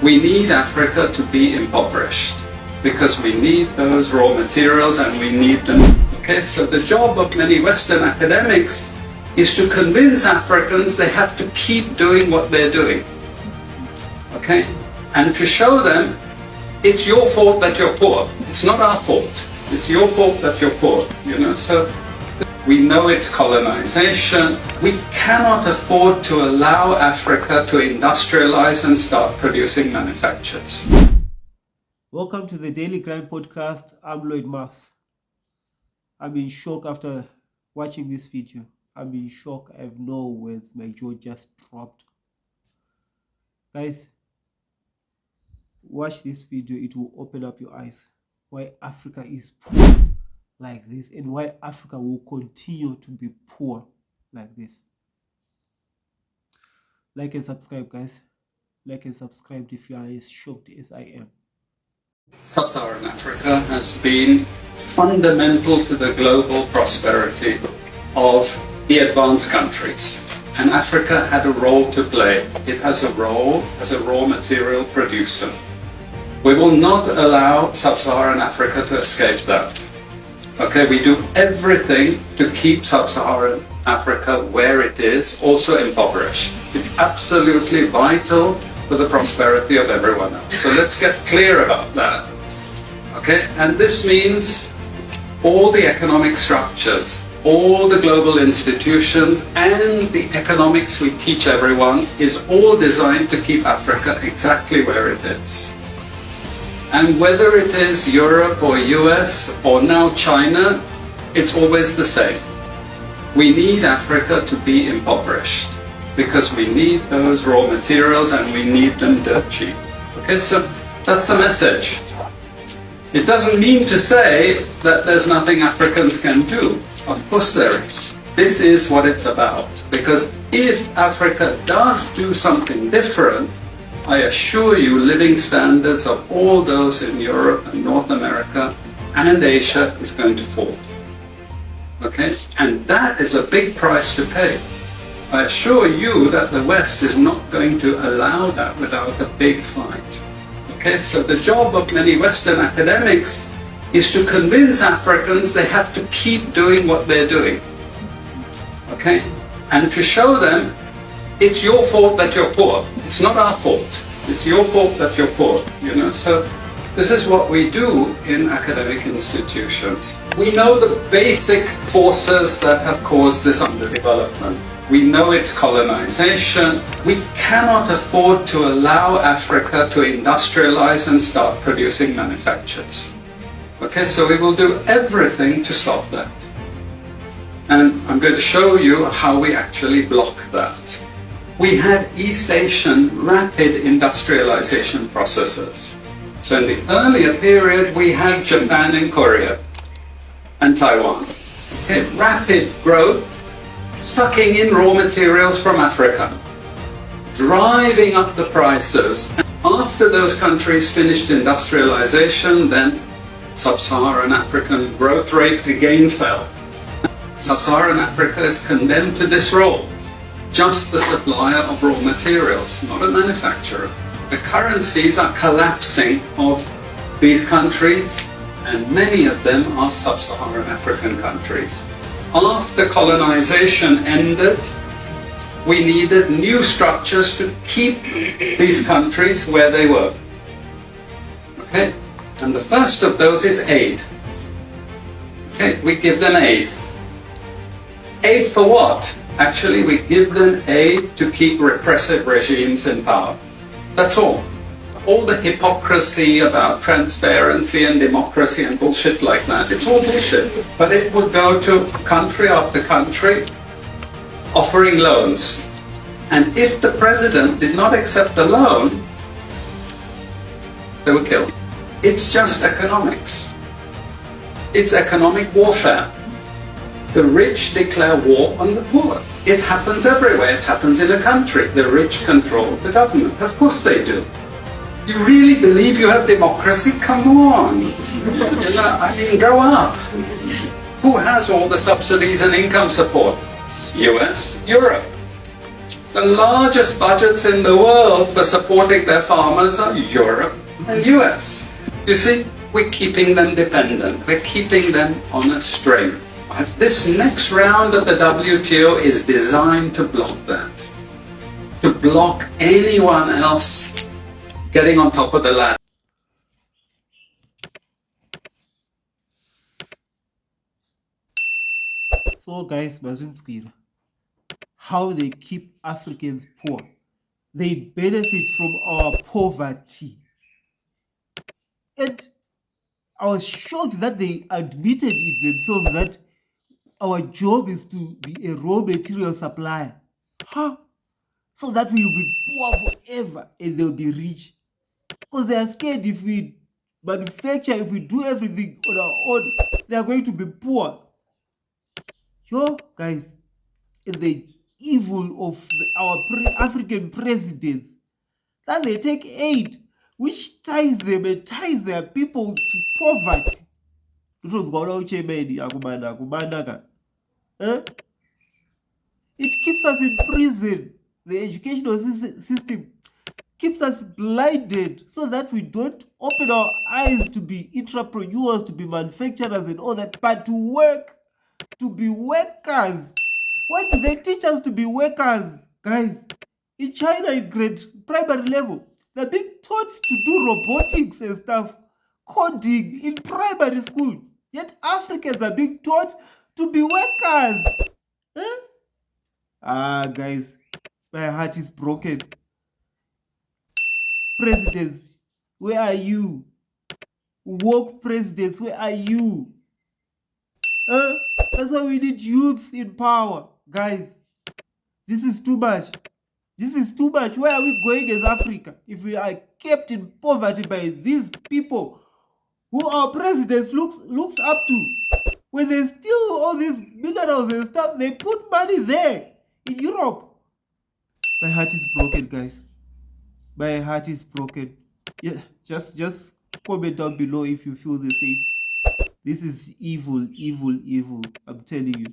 We need Africa to be impoverished because we need those raw materials and we need them. Okay, so the job of many Western academics is to convince Africans they have to keep doing what they're doing. Okay, and to show them it's your fault that you're poor. It's not our fault. It's your fault that you're poor. So we know it's colonization. We cannot afford to allow Africa to industrialize and start producing manufactures. Welcome to the Daily Grind Podcast. I'm Lloyd Maths. I'm in shock after watching this video. I'm in shock. I have no words. My jaw just dropped. Guys, watch this video. It will open up your eyes. Why Africa is poor like this and why Africa will continue to be poor like this. Like and subscribe, guys. Like and subscribe if you are as shocked as I am. Sub-Saharan Africa has been fundamental to the global prosperity of the advanced countries. And Africa had a role to play. It has a role as a raw material producer. We will not allow Sub-Saharan Africa to escape that. Okay, we do everything to keep Sub-Saharan Africa where it is, also impoverished. It's absolutely vital for the prosperity of everyone else. So let's get clear about that. Okay, and this means all the economic structures, all the global institutions, and the economics we teach everyone is all designed to keep Africa exactly where it is. And whether it is Europe or US or now China, it's always the same. We need Africa to be impoverished because we need those raw materials and we need them dirt cheap. Okay, so that's the message. It doesn't mean to say that there's nothing Africans can do. Of course there is. This is what it's about. Because if Africa does do something different, I assure you living standards of all those in Europe and North America and Asia is going to fall. Okay? And that is a big price to pay. I assure you that the West is not going to allow that without a big fight. Okay? So the job of many Western academics is to convince Africans they have to keep doing what they're doing. Okay? And to show them it's your fault that you're poor. It's not our fault. It's your fault that you're poor. So this is what we do in academic institutions. We know the basic forces that have caused this underdevelopment. We know it's colonization. We cannot afford to allow Africa to industrialize and start producing manufactures. Okay, so we will do everything to stop that. And I'm going to show you how we actually block that. We had East Asian rapid industrialization processes. So in the earlier period, we had Japan and Korea and Taiwan. Okay, rapid growth, sucking in raw materials from Africa, driving up the prices. And after those countries finished industrialization, then Sub-Saharan African growth rate again fell. Sub-Saharan Africa is condemned to this role. Just the supplier of raw materials, not a manufacturer. The currencies are collapsing of these countries, and many of them are Sub-Saharan African countries. After colonization ended, we needed new structures to keep these countries where they were. Okay? And the first of those is aid. Okay, we give them aid. Aid for what? Actually, we give them aid to keep repressive regimes in power. That's all. All the hypocrisy about transparency and democracy and bullshit like that, it's all bullshit. But it would go to country after country offering loans. And if the president did not accept the loan, they were killed. It's just economics. It's economic warfare. The rich declare war on the poor. It happens everywhere. It happens in a country. The rich control the government. Of course they do. You really believe you have democracy? Come on. Grow up. Who has all the subsidies and income support? US, Europe. The largest budgets in the world for supporting their farmers are Europe and US. You see, we're keeping them dependent. We're keeping them on a string. This next round of the WTO is designed to block that. To block anyone else getting on top of the ladder. So guys, Mazunskira, how they keep Africans poor. They benefit from our poverty. And I was shocked that they admitted it themselves that our job is to be a raw material supplier. Huh? So that we will be poor forever and they'll be rich. Because they are scared if we manufacture, if we do everything on our own, they are going to be poor. Yo, guys, the evil of our African presidents, that they take aid, which ties them and ties their people to poverty. It keeps us in prison. The educational system keeps us blinded so that we don't open our eyes to be entrepreneurs, to be manufacturers and all that, but to work, to be workers. Why do they teach us to be workers, guys? In China, in primary level, they're being taught to do robotics and stuff, coding in primary school. Yet Africans are being taught to be workers. Guys, my heart is broken. Presidents, where are you? Woke presidents, where are you? That's why we need youth in power. Guys, this is too much. This is too much. Where are we going as Africa if we are kept in poverty by these people who our presidents looks up to? When they steal all these minerals and stuff, they put money there in Europe. My heart is broken, guys. My heart is broken. Yeah, just comment down below if you feel the same. This is evil, evil, evil. I'm telling you.